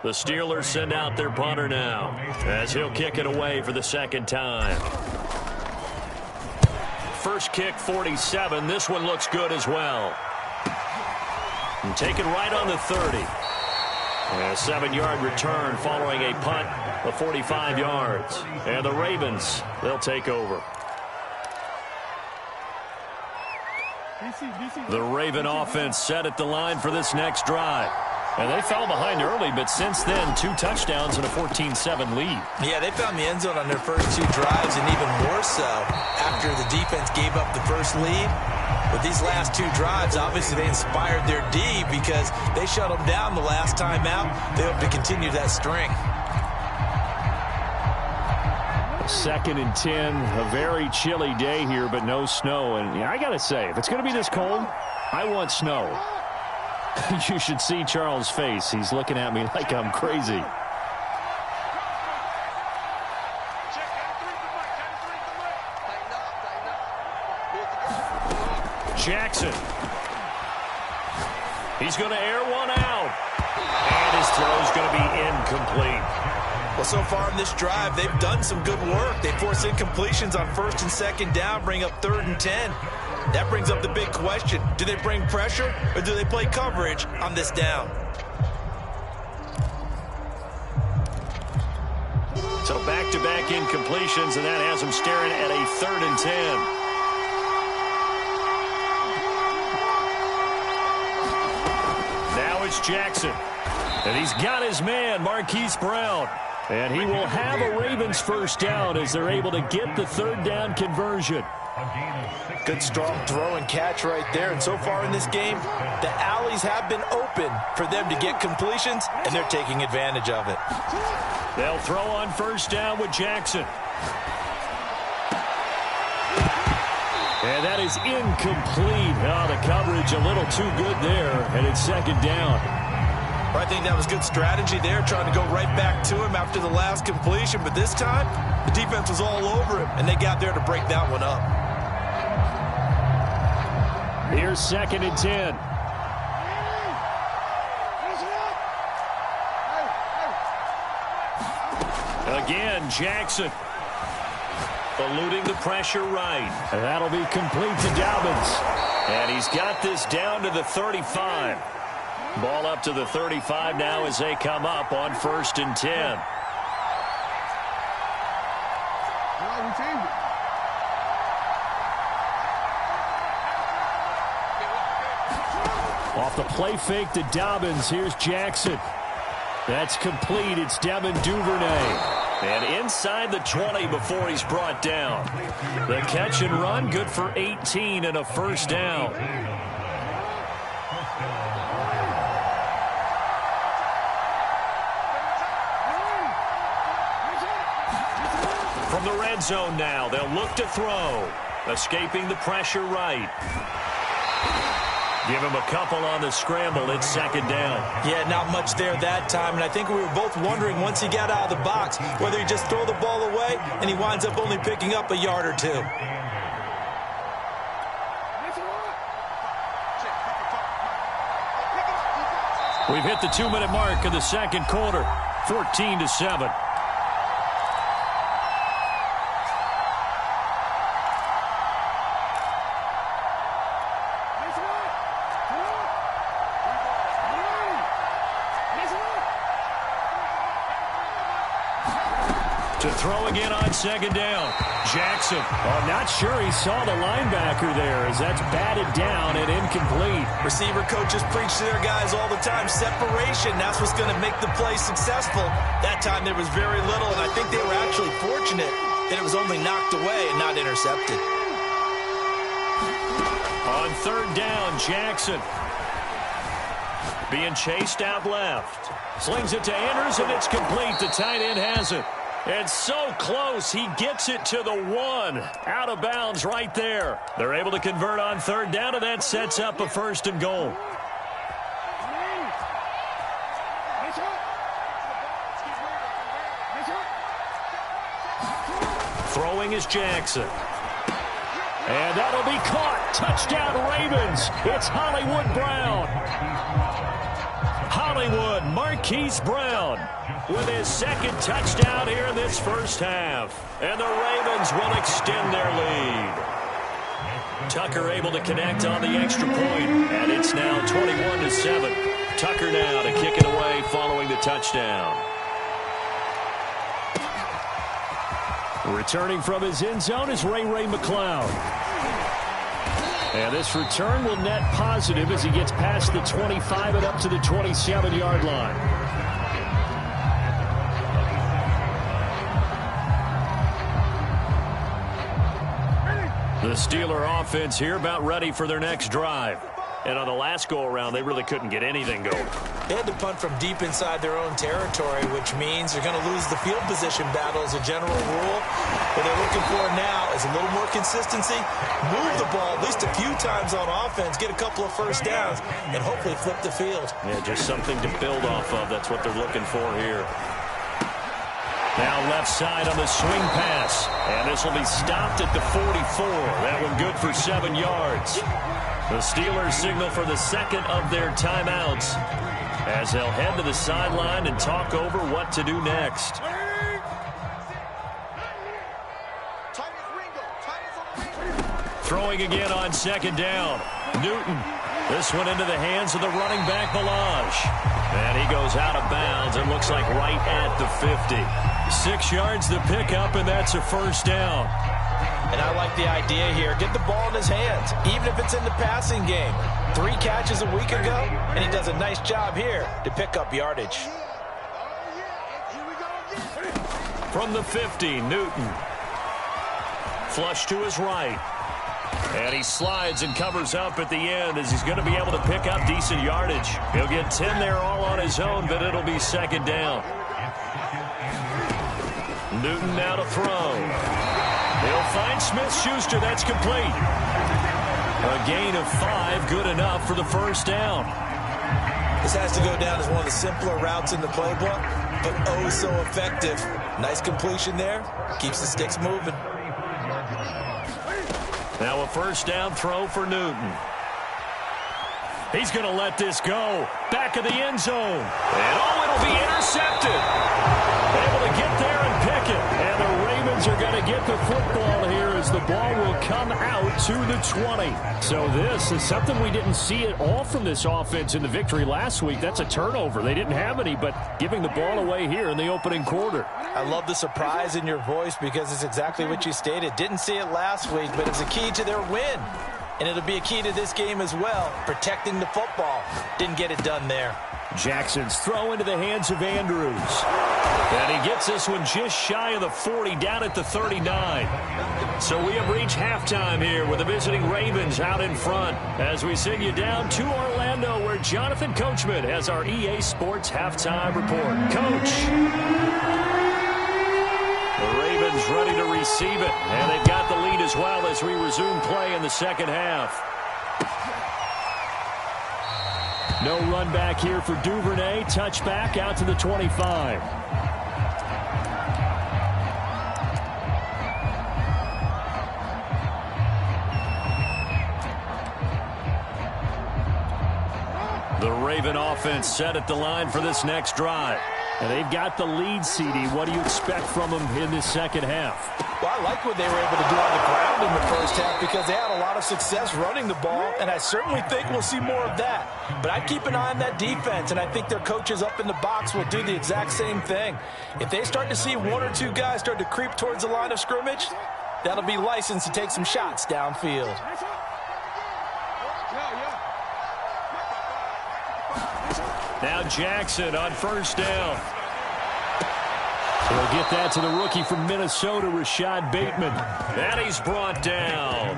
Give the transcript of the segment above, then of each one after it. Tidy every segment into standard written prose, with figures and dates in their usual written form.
The Steelers send out their punter now as he'll kick it away for the second time. First kick, 47. This one looks good as well. And taken right on the 30. And a 7-yard return following a punt of 45 yards. And the Ravens, they'll take over. The Raven offense set at the line for this next drive. And they fell behind early, but since then, 2 touchdowns and a 14-7 lead. Yeah, they found the end zone on their first 2 drives, and even more so after the defense gave up the first lead. With these last 2 drives, obviously they inspired their D because they shut them down the last time out. They hope to continue that string. 2nd and 10, a very chilly day here, but no snow. And yeah, I got to say, if it's going to be this cold, I want snow. You should see Charles' face. He's looking at me like I'm crazy. Jackson. He's going to air one out. And his throw is going to be incomplete. Well, so far in this drive, they've done some good work. They force incompletions on 1st and 2nd down, bring up 3rd and 10. That brings up the big question. Do they bring pressure or do they play coverage on this down? So back-to-back incompletions, and that has them staring at a 3rd and 10. Now it's Jackson. And he's got his man, Marquise Brown. And he will have a Ravens first down as they're able to get the 3rd down conversion. Good strong throw and catch right there. And so far in this game, the alleys have been open for them to get completions, and they're taking advantage of it. They'll throw on 1st down with Jackson. And that is incomplete. Oh, the coverage a little too good there, and it's 2nd down. I think that was good strategy there, trying to go right back to him after the last completion. But this time, the defense was all over him, and they got there to break that one up. Here's 2nd and 10. Again, Jackson. Eluding the pressure right. And that'll be complete to Dobbins. And he's got this down to the 35. Ball up to the 35 now as they come up on 1st and 10. Off the play fake to Dobbins. Here's Jackson. That's complete. It's Devin Duvernay. And inside the 20 before he's brought down. The catch and run, good for 18 and a first down. From the red zone now, they'll look to throw. Escaping the pressure right. Give him a couple on the scramble. It's 2nd down. Yeah, not much there that time. And I think we were both wondering once he got out of the box whether he just throw the ball away and he winds up only picking up a yard or 2. We've hit the 2-minute mark of the 2nd quarter. 14-7. To throw again on 2nd down. Jackson. Oh, not sure he saw the linebacker there as that's batted down and incomplete. Receiver coaches preach to their guys all the time. Separation, that's what's going to make the play successful. That time there was very little, and I think they were actually fortunate that it was only knocked away and not intercepted. On 3rd down, Jackson. Being chased out left. Slings it to Andrews, and it's complete. The tight end has it. And so close, he gets it to the 1. Out of bounds right there. They're able to convert on 3rd down, and that sets up a 1st and goal. Throwing is Jackson. And that'll be caught. Touchdown Ravens. It's Hollywood Brown. Hollywood, Marquise Brown, with his second touchdown here in this first half. And the Ravens will extend their lead. Tucker able to connect on the extra point, and it's now 21-7. Tucker now to kick it away following the touchdown. Returning from his end zone is Ray McCloud. And this return will net positive as he gets past the 25 and up to the 27-yard line. The Steeler offense here about ready for their next drive. And on the last go-around, they really couldn't get anything going. They had to punt from deep inside their own territory, which means they're going to lose the field position battle as a general rule. What they're looking for now is a little more consistency, move the ball at least a few times on offense, get a couple of first downs, and hopefully flip the field. Yeah, just something to build off of. That's what they're looking for here. Now left side on the swing pass. And this will be stopped at the 44. That one good for 7 yards. The Steelers signal for the second of their timeouts as they'll head to the sideline and talk over what to do next. Throwing again on second down. Newton. This one into the hands of the running back, Balaj. And he goes out of bounds. It looks like right at the 50. 6 yards the pickup, and that's a first down. And I like the idea here. Get the ball in his hands, even if it's in the passing game. 3 catches a week ago, and he does a nice job here to pick up yardage. From the 50, Newton. Flush to his right. And he slides and covers up at the end as he's going to be able to pick up decent yardage. He'll get 10 there all on his own, but it'll be second down. Newton now to throw. He'll find Smith-Schuster. That's complete. A gain of 5, good enough for the first down. This has to go down as one of the simpler routes in the playbook, but oh so effective. Nice completion there. Keeps the sticks moving. Now a first down throw for Newton. He's going to let this go. Back of the end zone. And oh, it'll be intercepted. Able to get there and pick it. And the Ravens are going to get the football here as the ball will come out to the 20. So this is something we didn't see at all from this offense in the victory last week. That's a turnover. They didn't have any, but giving the ball away here in the opening quarter. I love the surprise in your voice because it's exactly what you stated. Didn't see it last week, but it's a key to their win. And it'll be a key to this game as well, protecting the football. Didn't get it done there. Jackson's throw into the hands of Andrews. And he gets this one just shy of the 40, down at the 39. So we have reached halftime here with the visiting Ravens out in front as we send you down to Orlando where Jonathan Coachman has our EA Sports halftime report. Coach. The Ravens ready to receive it, and they've got the lead as well as we resume play in the second half. No run back here for Duvernay. Touchback out to the 25. The Raven offense set at the line for this next drive. And they've got the lead, CD. What do you expect from them in this second half? Well, I like what they were able to do on the ground in the first half because they had a lot of success running the ball, and I certainly think we'll see more of that. But I'd keep an eye on that defense, and I think their coaches up in the box will do the exact same thing. If they start to see 1 or 2 guys start to creep towards the line of scrimmage, that'll be licensed to take some shots downfield. Now Jackson on first down. He'll get that to the rookie from Minnesota, Rashad Bateman. And he's brought down.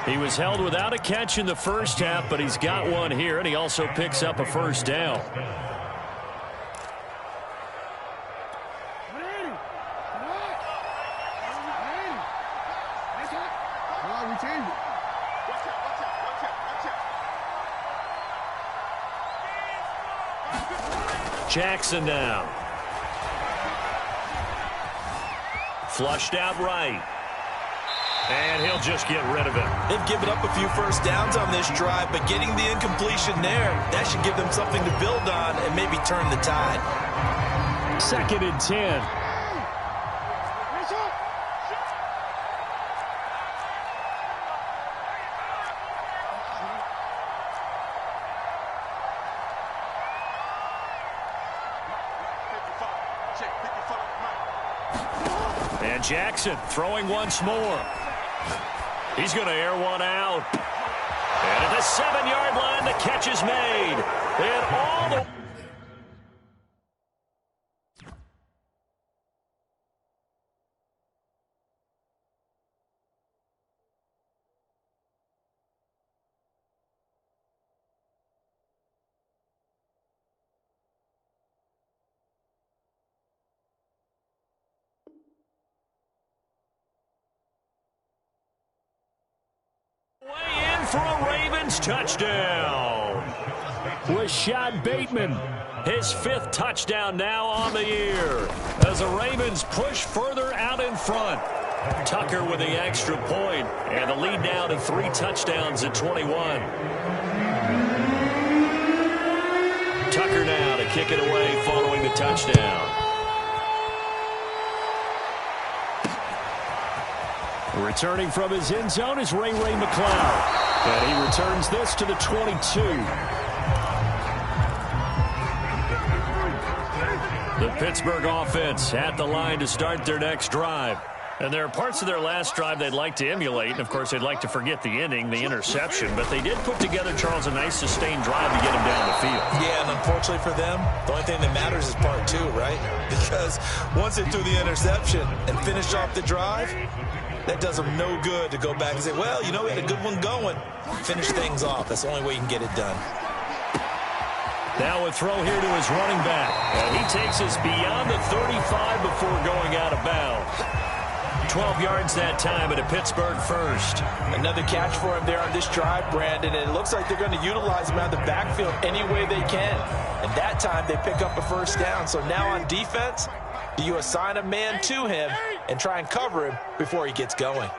He was held without a catch in the first half, but he's got one here, and he also picks up a first down. Jackson now. Flushed out right. And he'll just get rid of it. They've given up a few first downs on this drive, but getting the incompletion there, that should give them something to build on and maybe turn the tide. 2nd and 10. And Jackson throwing once more. He's going to air one out. And at the 7-yard line, the catch is made. And all the... way in for a Ravens touchdown. Rashad Bateman, his 5th touchdown now on the year as the Ravens push further out in front. Tucker with the extra point, and the lead now to 3 touchdowns at 21. Tucker now to kick it away following the touchdown. Returning from his end zone is Ray McCloud. And he returns this to the 22. The Pittsburgh offense at the line to start their next drive. And there are parts of their last drive they'd like to emulate. And, of course, they'd like to forget the ending, the interception. But they did put together, Charles, a nice sustained drive to get him down the field. Yeah, and unfortunately for them, the only thing that matters is part 2, right? Because once they threw the interception and finished off the drive, that does them no good to go back and say, well, you know, we had a good one going. Finish things off. That's the only way you can get it done. Now a throw here to his running back. And he takes us beyond the 35 before going out of bounds. 12 yards that time at a Pittsburgh first. Another catch for him there on this drive, Brandon, and it looks like they're going to utilize him out of the backfield any way they can. And that time they pick up a first down. So now on defense, do you assign a man to him and try and cover him before he gets going?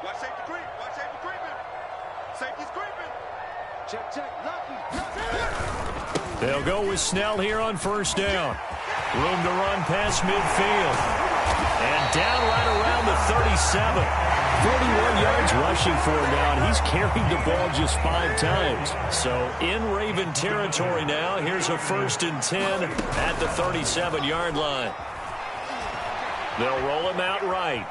Watch safety creep. Watch safety creeping. Safety's creeping. Check, check. They'll go with Snell here on first down. Room to run past midfield. And down right around the 37. 41 yards rushing for him now, and he's carried the ball just 5 times. So in Raven territory now, here's a 1st and 10 at the 37-yard line. They'll roll him out right.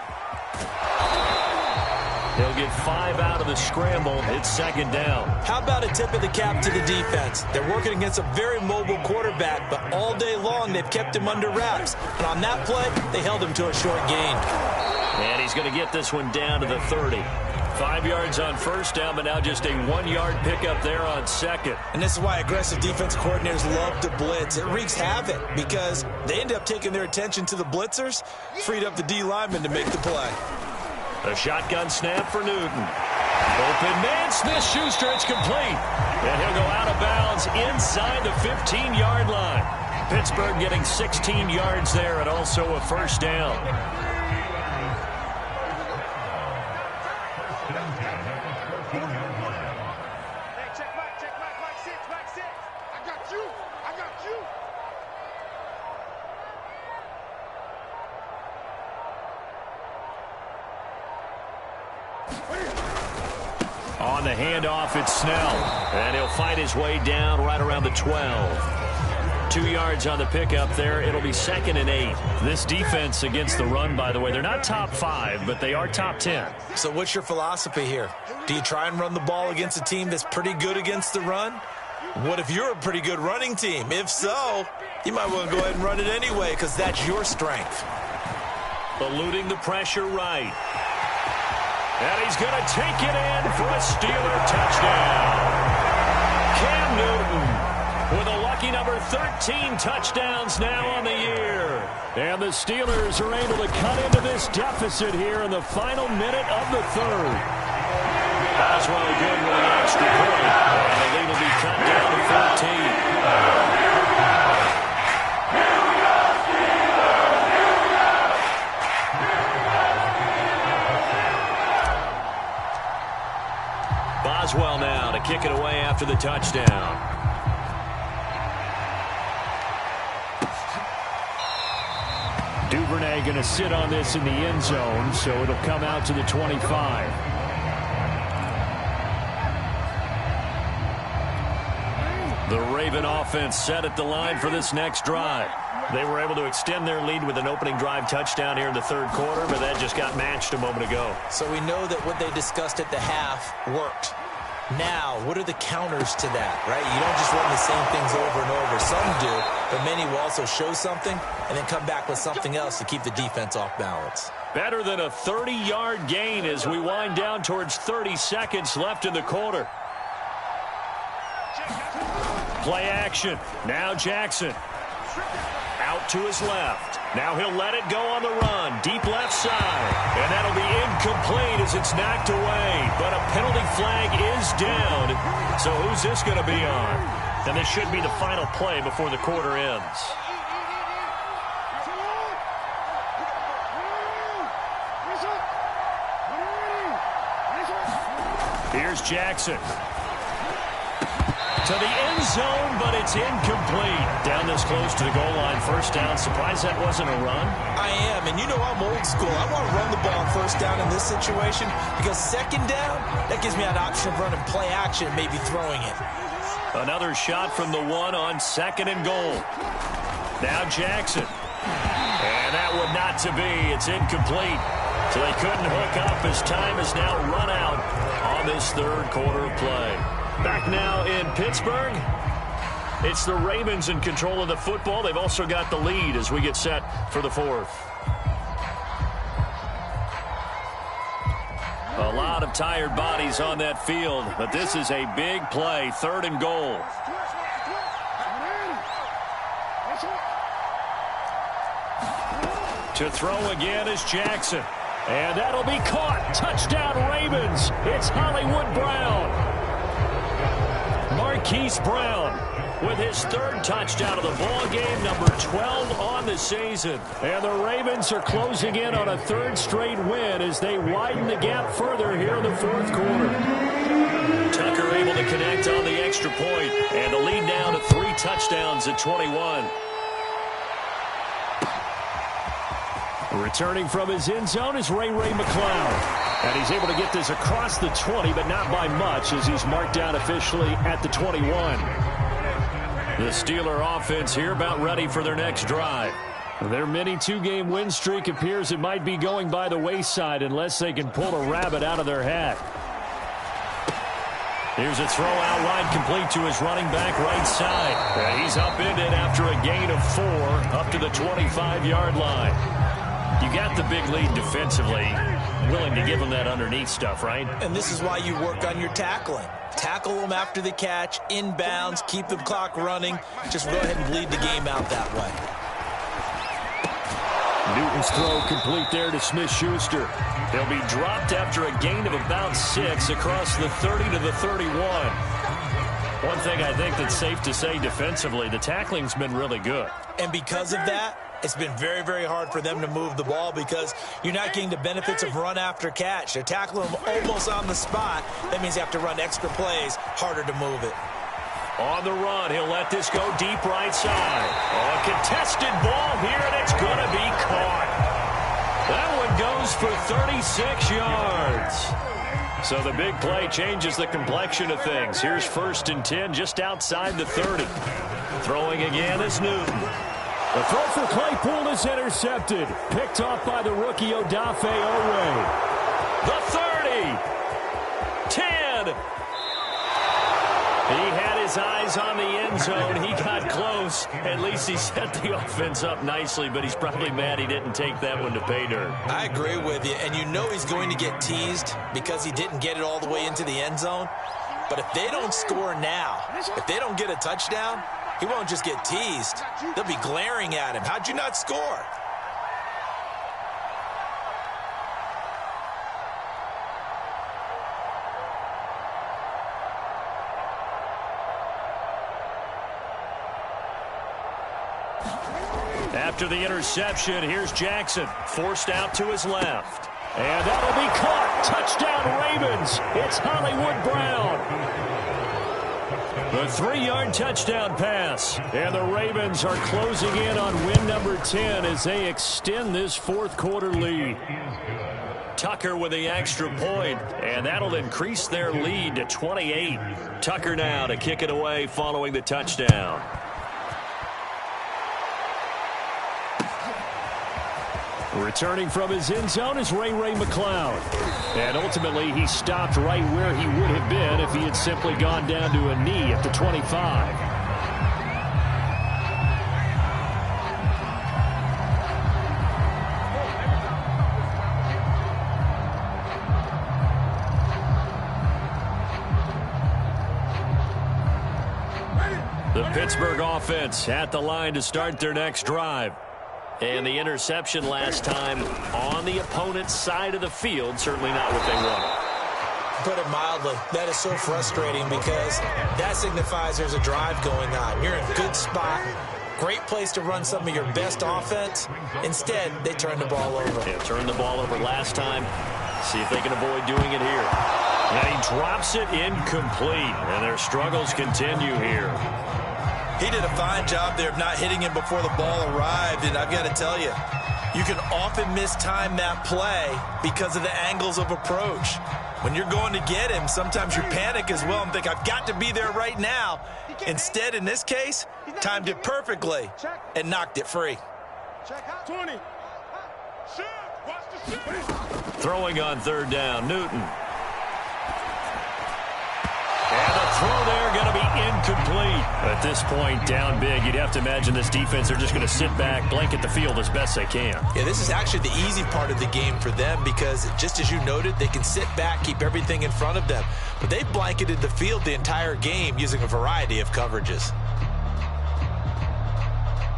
They'll get 5 out of the scramble. It's 2nd down. How about a tip of the cap to the defense? They're working against a very mobile quarterback, but all day long they've kept him under wraps. And on that play, they held him to a short gain. And he's going to get this one down to the 30. 5 yards on first down, but now just a 1-yard pickup there on 2nd. And this is why aggressive defense coordinators love to blitz. It wreaks havoc because they end up taking their attention to the blitzers, freed up the D lineman to make the play. A shotgun snap for Newton. Open man, Smith-Schuster, it's complete. And he'll go out of bounds inside the 15-yard line. Pittsburgh getting 16 yards there and also a first down. On the handoff, it's Snell. And he'll fight his way down right around the 12. 2 yards on the pickup there. It'll be 2nd and 8. This defense against the run, by the way, they're not top 5, but they are top 10. So what's your philosophy here? Do you try and run the ball against a team that's pretty good against the run? What if you're a pretty good running team? If so, you might want to go ahead and run it anyway because that's your strength. Eluding the pressure right. And he's going to take it in for a Steeler touchdown. Cam Newton with a lucky number 13 touchdowns now on the year. And the Steelers are able to cut into this deficit here in the final minute of the 3rd. Boswell good with the extra point. And the lead will be cut down to 14. after the touchdown. Duvernay going to sit on this in the end zone, so it'll come out to the 25. The Raven offense set at the line for this next drive. They were able to extend their lead with an opening drive touchdown here in the third quarter, but that just got matched a moment ago. So we know that what they discussed at the half worked. Now, what are the counters to that, right? You don't just run the same things over and over. Some do, but many will also show something and then come back with something else to keep the defense off balance. Better than a 30-yard gain as we wind down towards 30 seconds left in the quarter. Play action. Now Jackson. Out to his left. Now he'll let it go on the run. Deep left side. And that'll be incomplete as it's knocked away. But a penalty flag is down. So who's this going to be on? And this should be the final play before the quarter ends. Here's Jackson. To the end zone, but it's incomplete. Down this close to the goal line, first down. Surprised that wasn't a run? I am, and you know I'm old school. I want to run the ball on first down in this situation because second down, that gives me an option of running play action, maybe throwing it. Another shot from the one on second and goal. Now Jackson. And that would not to be. It's incomplete. So they couldn't hook up as time is now run out on this third quarter play. Back now in Pittsburgh, it's the Ravens in control of the football. They've also got the lead as we get set for the fourth. A lot of tired bodies on that field, but this is a big play, third and goal. To throw again is Jackson. And that'll be caught. Touchdown Ravens. It's Hollywood Brown. Marquise Brown with his third touchdown of the ball game, number 12 on the season. And the Ravens are closing in on a third straight win as they widen the gap further here in the fourth quarter. Tucker able to connect on the extra point, and the lead now to 3 touchdowns at 21. Returning from his end zone is Ray McCloud. And he's able to get this across the 20, but not by much as he's marked down officially at the 21. The Steeler offense here about ready for their next drive. Their mini 2-game win streak appears it might be going by the wayside unless they can pull a rabbit out of their hat. Here's a throw out wide complete to his running back right side. And he's upended after a gain of 4 up to the 25-yard line. You got the big lead defensively. Willing to give them that underneath stuff, right? And this is why you work on your tackling. Tackle them after the catch, inbounds, keep the clock running. Just go ahead and bleed the game out that way. Newton's throw complete there to Smith-Schuster. They'll be dropped after a gain of about 6 across the 30 to the 31. One thing I think that's safe to say defensively, the tackling's been really good. And because of that, it's been very, very hard for them to move the ball because you're not getting the benefits of run after catch. They're tackling them almost on the spot. That means you have to run extra plays, harder to move it. On the run, he'll let this go deep right side. Oh, a contested ball here, and it's going to be caught. That one goes for 36 yards. So the big play changes the complexion of things. Here's 1st and 10 just outside the 30. Throwing again is Newton. The throw for Claypool is intercepted. Picked off by the rookie Odafe Owe. The 30. 10. He had his eyes on the end zone. He got close. At least he set the offense up nicely, but he's probably mad he didn't take that one to pay dirt. I agree with you, and you know he's going to get teased because he didn't get it all the way into the end zone. But if they don't score now, if they don't get a touchdown, he won't just get teased. They'll be glaring at him. How'd you not score? After the interception, here's Jackson. Forced out to his left. And that'll be caught. Touchdown Ravens. It's Hollywood Brown. The 3-yard touchdown pass. And the Ravens are closing in on win number 10 as they extend this fourth-quarter lead. Tucker with the extra point, and that'll increase their lead to 28. Tucker now to kick it away following the touchdown. Returning from his end zone is Ray McCloud. And ultimately, he stopped right where he would have been if he had simply gone down to a knee at the 25. The Pittsburgh offense at the line to start their next drive. And the interception last time on the opponent's side of the field, certainly not what they wanted. Put it mildly, that is so frustrating because that signifies there's a drive going on. You're in a good spot, great place to run some of your best offense. Instead, they turn the ball over. They turned the ball over last time. See if they can avoid doing it here. And he drops it incomplete, and their struggles continue here. He did a fine job there of not hitting him before the ball arrived, and I've got to tell you, you can often mistime that play because of the angles of approach. When you're going to get him, sometimes you panic as well and think, I've got to be there right now. Instead, in this case, timed it perfectly and knocked it free. 20. Throwing on third down, Newton. And the throw there going to be incomplete. At this point, down big, you'd have to imagine this defense, they're just going to sit back, blanket the field as best they can. Yeah, this is actually the easy part of the game for them because, just as you noted, they can sit back, keep everything in front of them. But they've blanketed the field the entire game using a variety of coverages.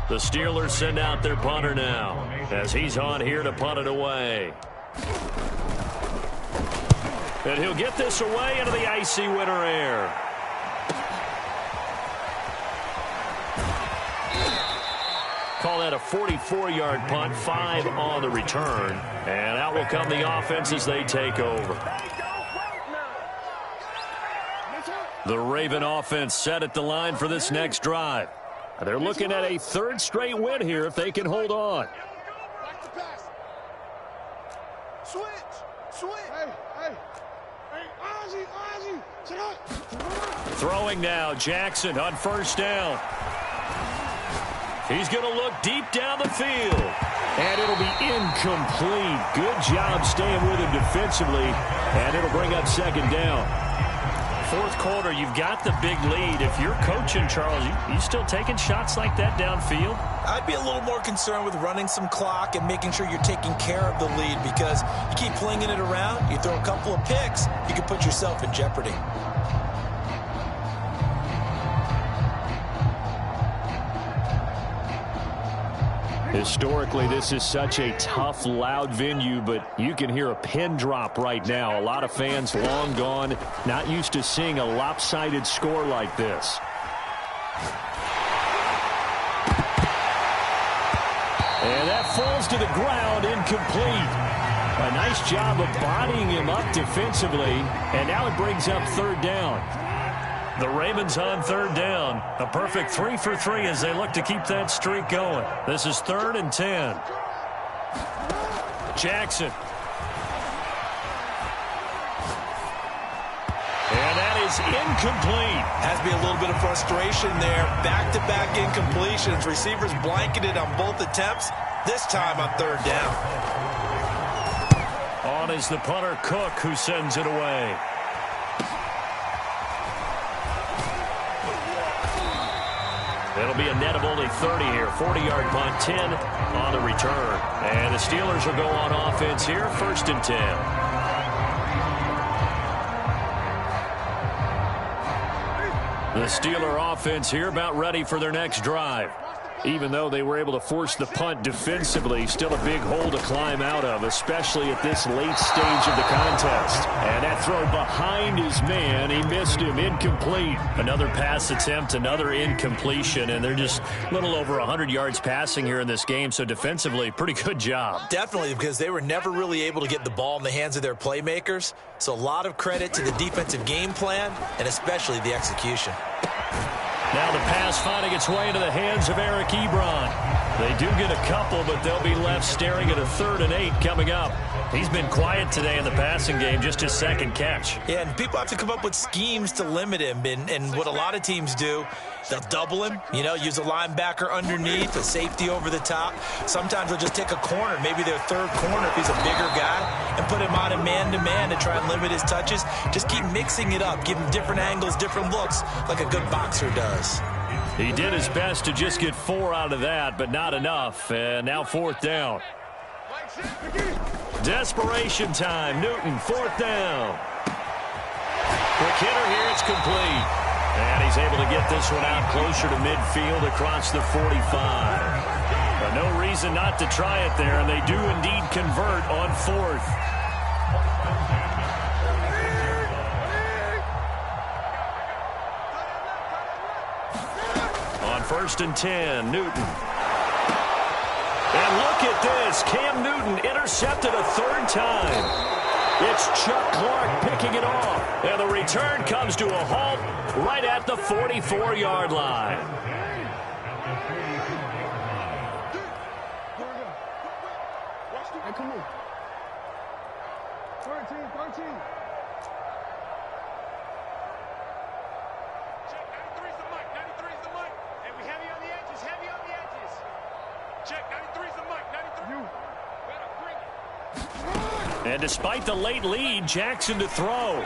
The Steelers send out their punter now as he's on here to punt it away. And he'll get this away into the icy winter air. Call that a 44-yard punt, 5 on the return. And out will come the offense as they take over. The Raven offense set at the line for this next drive. They're looking at a third straight win here if they can hold on. Throwing now, Jackson on first down. He's going to look deep down the field. And it'll be incomplete. Good job staying with him defensively. And it'll bring up second down. Fourth quarter, you've got the big lead. If you're coaching, Charles, you still taking shots like that downfield? I'd be a little more concerned with running some clock and making sure you're taking care of the lead because you keep flinging it around, you throw a couple of picks, you can put yourself in jeopardy. Historically, this is such a tough, loud venue, but you can hear a pin drop right now. A lot of fans long gone, not used to seeing a lopsided score like this. And that falls to the ground, incomplete. A nice job of bodying him up defensively, and now it brings up third down. The Ravens on third down. A perfect 3 for 3 as they look to keep that streak going. This is 3rd and 10. Jackson. And that is incomplete. Has to be a little bit of frustration there. Back-to-back incompletions. Receivers blanketed on both attempts. This time on third down. On is the punter, Cook, who sends it away. It'll be a net of only 30 here. 40-yard punt, 10 on the return. And the Steelers will go on offense here, 1st and 10. The Steeler offense here about ready for their next drive. Even though they were able to force the punt defensively, still a big hole to climb out of, especially at this late stage of the contest. And that throw behind his man, he missed him, incomplete. Another pass attempt, another incompletion, and they're just a little over 100 yards passing here in this game, so defensively, pretty good job. Definitely, because they were never really able to get the ball in the hands of their playmakers, so a lot of credit to the defensive game plan and especially the execution. Now the pass finding its way into the hands of Eric Ebron. They do get a couple, but they'll be left staring at a 3rd and 8 coming up. He's been quiet today in the passing game, just his 2nd catch. Yeah, and people have to come up with schemes to limit him. And what a lot of teams do, they'll double him, use a linebacker underneath, a safety over the top. Sometimes they'll just take a corner, maybe their 3rd corner if he's a bigger guy, and put him on a man-to-man to try and limit his touches. Just keep mixing it up, give him different angles, different looks, like a good boxer does. He did his best to just get 4 out of that, but not enough. And now 4th down. Desperation time. Newton, 4th down. Quick hitter here. It's complete. And he's able to get this one out closer to midfield across the 45. But no reason not to try it there, and they do indeed convert on 4th. On 1st and 10, Newton. And look at this. Cam Newton intercepted a 3rd time. It's Chuck Clark picking it off. And the return comes to a halt right at the 44-yard line. Hey, come on. 13. Check, 93's the mic. 93's the mic. And we heavy on the edges. Check, 93's the mic. 93. You better bring it. And despite the late lead, Jackson to throw.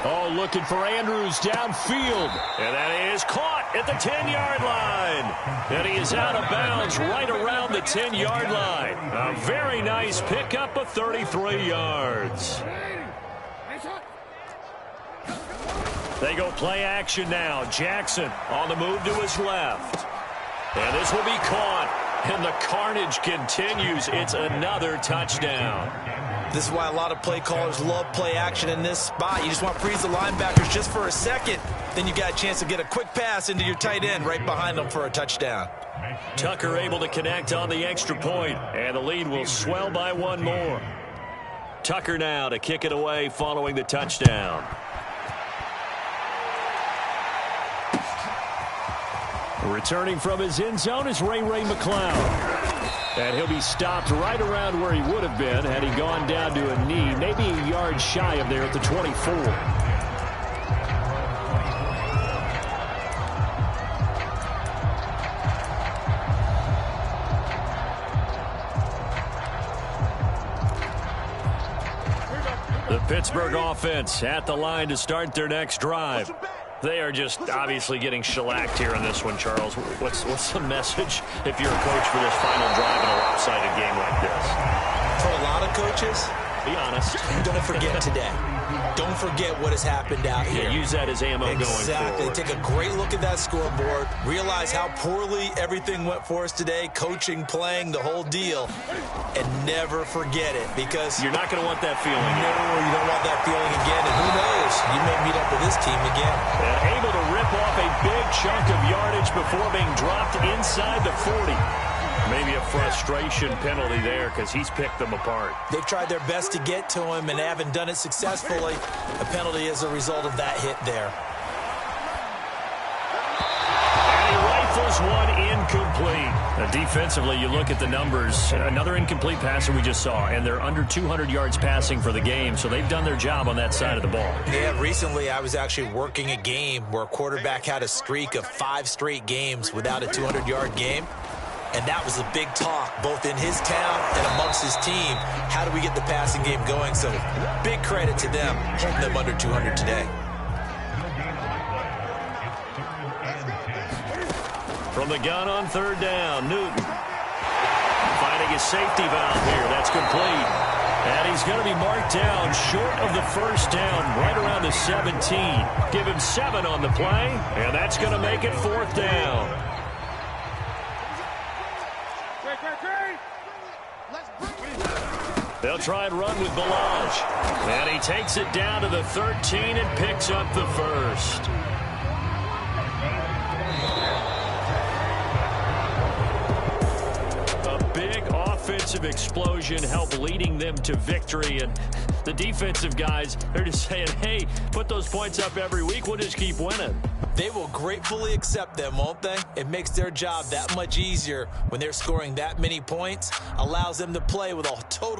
Oh, looking for Andrews downfield. And that is caught at the 10-yard line. And he is out of bounds right around the 10-yard line. A very nice pickup of 33 yards. They go play action now. Jackson on the move to his left. And this will be caught. And the carnage continues. It's another touchdown. This is why a lot of play callers love play action in this spot. You just want to freeze the linebackers just for a second. Then you got a chance to get a quick pass into your tight end right behind them for a touchdown. Tucker able to connect on the extra point, and the lead will swell by 1 more. Tucker now to kick it away following the touchdown. Returning from his end zone is Ray McCloud. And he'll be stopped right around where he would have been had he gone down to a knee, maybe a yard shy of there at the 24. The Pittsburgh offense at the line to start their next drive. They are just obviously getting shellacked here in this one, Charles. What's the message if you're a coach for this final drive in a lopsided game like this? For a lot of coaches, be honest. Don't forget today. Don't forget what has happened out here. Yeah, use that as ammo going forward. Exactly. Take a great look at that scoreboard. Realize how poorly everything went for us today. Coaching, playing, the whole deal. And never forget it, because you're not going to want that feeling. No, you don't want that feeling again. And who knows? You may meet up with this team again. And able to rip off a big chunk of yardage before being dropped inside the 40. Maybe a frustration penalty there because he's picked them apart. They've tried their best to get to him and haven't done it successfully. A penalty as a result of that hit there. And he rifles one incomplete. Now, defensively, you look at the numbers. Another incomplete passer we just saw, and they're under 200 yards passing for the game, so they've done their job on that side of the ball. Yeah, recently I was actually working a game where a quarterback had a streak of 5 straight games without a 200-yard game. And that was a big talk, both in his town and amongst his team. How do we get the passing game going? So big credit to them, holding them under 200 today. From the gun on 3rd down, Newton. Finding his safety valve here. That's complete. And he's going to be marked down short of the 1st down, right around the 17. Give him 7 on the play, and that's going to make it 4th down. They'll try and run with Balaj. And he takes it down to the 13 and picks up the 1st. A big offensive explosion helped leading them to victory. And The defensive guys, they're just saying, hey, put those points up every week. We'll just keep winning. They will gratefully accept them, won't they? It makes their job that much easier when they're scoring that many points. Allows them to play with a totally